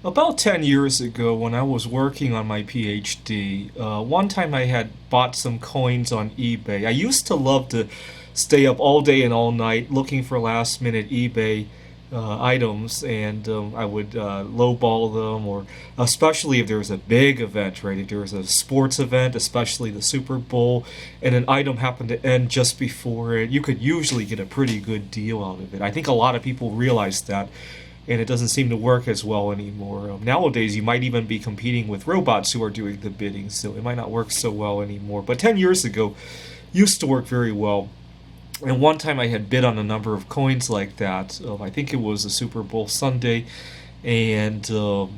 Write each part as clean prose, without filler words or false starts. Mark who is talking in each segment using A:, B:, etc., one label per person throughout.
A: About 10 years ago, when I was working on my PhD, one time I had bought some coins on eBay. I used to love to stay up all day and all night looking for last minute eBay items, and I would lowball them, or especially if there was a big event, right? If there was a sports event, especially the Super Bowl, and an item happened to end just before it, you could usually get a pretty good deal out of it. I think a lot of people realize that, and it doesn't seem to work as well anymore. Nowadays, you might even be competing with robots who are doing the bidding, so it might not work so well anymore. But 10 years ago, used to work very well. And one time I had bid on a number of coins like that. I think it was a Super Bowl Sunday, and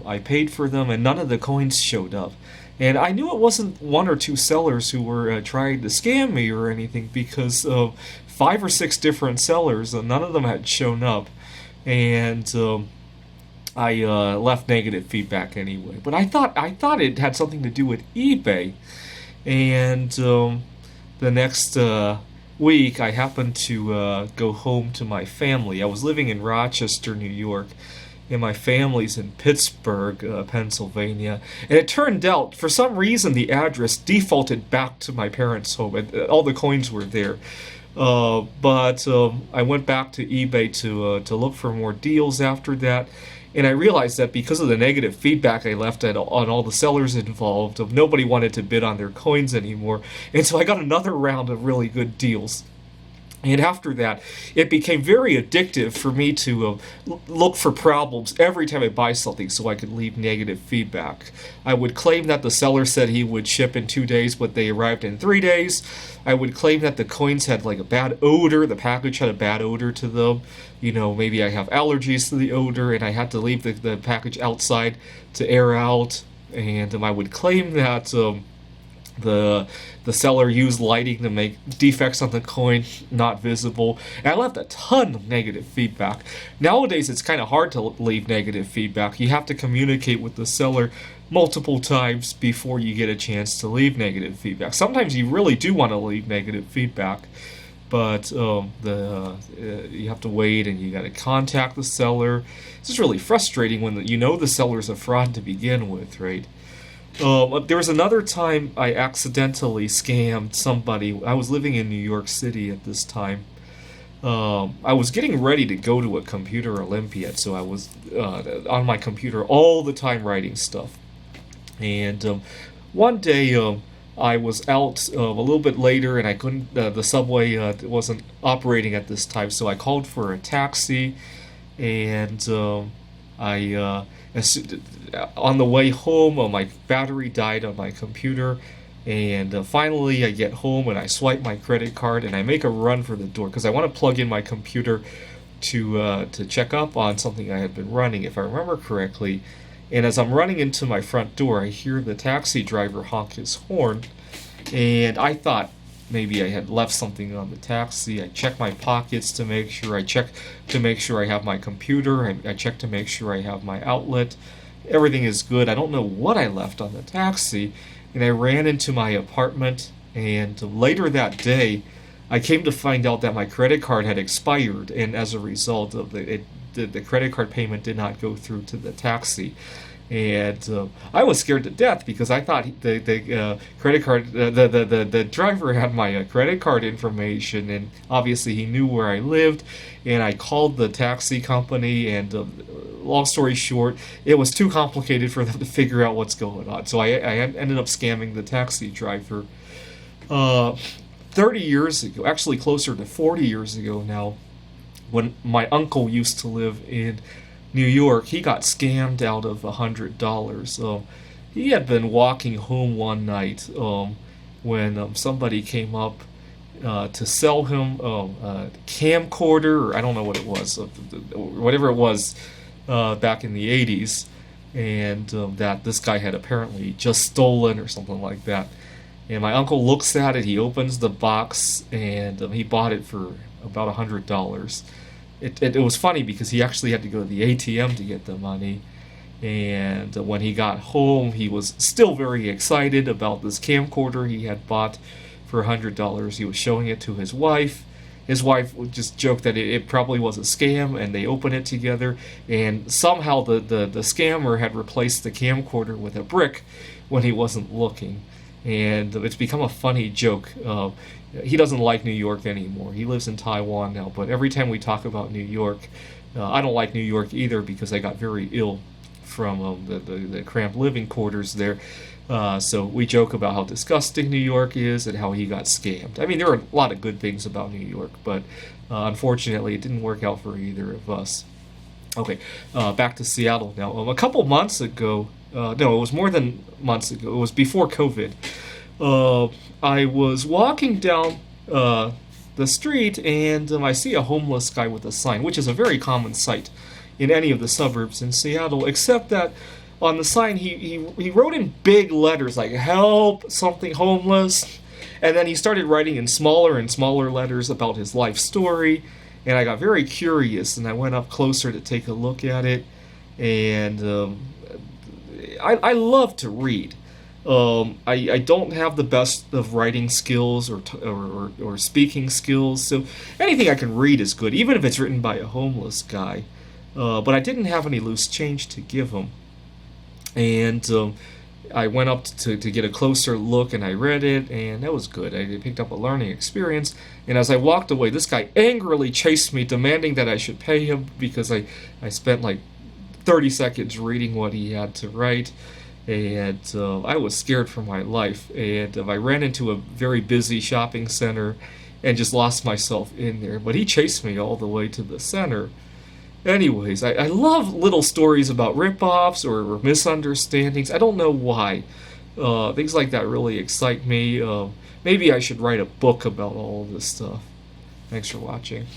A: I paid for them, and none of the coins showed up. And I knew it wasn't one or two sellers who were trying to scam me or anything, because five or six different sellers, none of them had shown up. And I left negative feedback anyway. But I thought it had something to do with eBay. And the next week, I happened to go home to my family. I was living in Rochester, New York, and my family's in Pittsburgh, Pennsylvania. And it turned out, for some reason, the address defaulted back to my parents' home, and all the coins were there. But I went back to eBay to look for more deals after that, and I realized that because of the negative feedback I left on all the sellers involved, nobody wanted to bid on their coins anymore, and so I got another round of really good deals. And after that, it became very addictive for me to look for problems every time I buy something so I could leave negative feedback. I would claim that the seller said he would ship in 2 days, but they arrived in 3 days. I would claim that the coins had like a bad odor, the package had a bad odor to them. Maybe I have allergies to the odor and I had to leave the package outside to air out. And I would claim that the the seller used lighting to make defects on the coin not visible. And I left a ton of negative feedback. Nowadays, it's kind of hard to leave negative feedback. You have to communicate with the seller multiple times before you get a chance to leave negative feedback. Sometimes you really do want to leave negative feedback, but you have to wait and you got to contact the seller. It's just really frustrating when you know the seller's a fraud to begin with, right? There was another time I accidentally scammed somebody. I was living in New York City at this time. I was getting ready to go to a computer Olympiad, so I was on my computer all the time writing stuff. And one day I was out a little bit later, and I couldn't. The subway wasn't operating at this time, so I called for a taxi, and I on the way home, my battery died on my computer, and finally I get home and I swipe my credit card and I make a run for the door because I want to plug in my computer to check up on something I had been running, if I remember correctly. And as I'm running into my front door, I hear the taxi driver honk his horn, and I thought maybe I had left something on the taxi. I check my pockets to make sure. I check to make sure I have my computer. I check to make sure I have my outlet. Everything is good. I don't know what I left on the taxi, and I ran into my apartment. And later that day, I came to find out that my credit card had expired, and as a result of the credit card payment did not go through to the taxi. And I was scared to death because I thought the credit card the driver had my credit card information, and obviously he knew where I lived. And I called the taxi company, and long story short, it was too complicated for them to figure out what's going on. So I ended up scamming the taxi driver. 30 years ago, actually closer to 40 years ago now, when my uncle used to live in New York, he got scammed out of $100. He had been walking home one night when somebody came up to sell him a camcorder, or I don't know what it was, whatever it was back in the 80s, and that this guy had apparently just stolen or something like that. And my uncle looks at it, he opens the box, and he bought it for about $100. It was funny because he actually had to go to the ATM to get the money. And when he got home, he was still very excited about this camcorder he had bought for $100. He was showing it to his wife, his wife would just joke that it probably was a scam, and they opened it together, and somehow the scammer had replaced the camcorder with a brick when he wasn't looking. And it's become a funny joke. He doesn't like New York anymore. He lives in Taiwan now, but every time we talk about New York, I don't like New York either because I got very ill from the cramped living quarters there. So we joke about how disgusting New York is and how he got scammed. I mean, there are a lot of good things about New York, but unfortunately, it didn't work out for either of us. Okay, back to Seattle now. A couple months ago, no, it was more than months ago. It was before COVID. I was walking down the street and I see a homeless guy with a sign, which is a very common sight in any of the suburbs in Seattle, except that on the sign he wrote in big letters like "help something homeless," and then he started writing in smaller and smaller letters about his life story. And I got very curious, and I went up closer to take a look at it. And I love to read. I don't have the best of writing skills or speaking skills, so anything I can read is good, even if it's written by a homeless guy. But I didn't have any loose change to give him. And I went up to get a closer look, and I read it, and that was good. I picked up a learning experience. And as I walked away, this guy angrily chased me, demanding that I should pay him because I spent like 30 seconds reading what he had to write. And I was scared for my life. And I ran into a very busy shopping center and just lost myself in there. But he chased me all the way to the center. Anyways, I love little stories about ripoffs or misunderstandings. I don't know why. Things like that really excite me. Maybe I should write a book about all of this stuff. Thanks for watching.